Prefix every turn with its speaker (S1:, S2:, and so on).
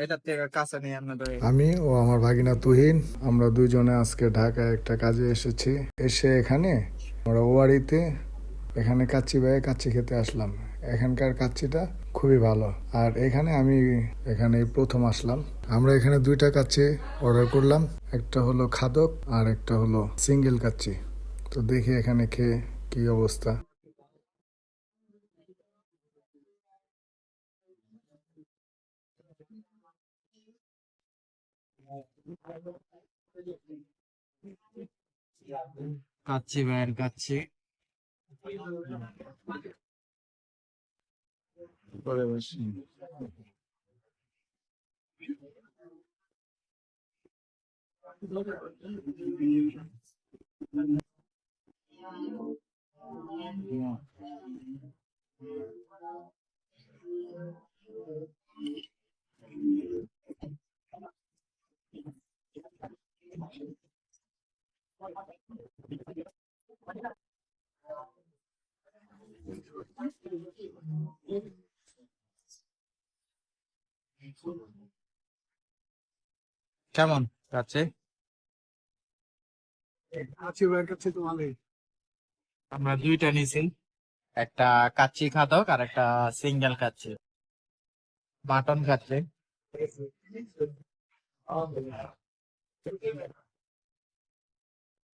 S1: এটা থেকে কাছে নিয়ে আপনাদের
S2: আমি ও আমার ভাগিনা তুহিন আমরা দুইজনে আজকে ঢাকায় একটা কাজে এসেছি। এসে এখানে আমরা ওয়ারিতে এখানে কাচ্চি ভাইয়ে কাচ্চি খেতে আসলাম। এখানকার কাচ্চিটা খুবই ভালো। আর এখানে প্রথম আসলাম। আমরা এখানে দুইটা কাচ্চি অর্ডার করলাম, একটা হলো খাদক আর একটা হলো সিঙ্গেল কাচ্চি। তো দেখি এখানে খেয়ে কি অবস্থা।
S1: কাচ্চি ভাইয়ের কাচ্চি করে বসি। কেমন কাচ্চি?
S2: কাচ্চি ভাইয়ের কাছে তো ভালোই।
S1: আমরা দুইটা নিছি, একটা কাচ্চি খাদক আর একটা সিঙ্গেল কাচ্চি, মাটন কাচ্চি।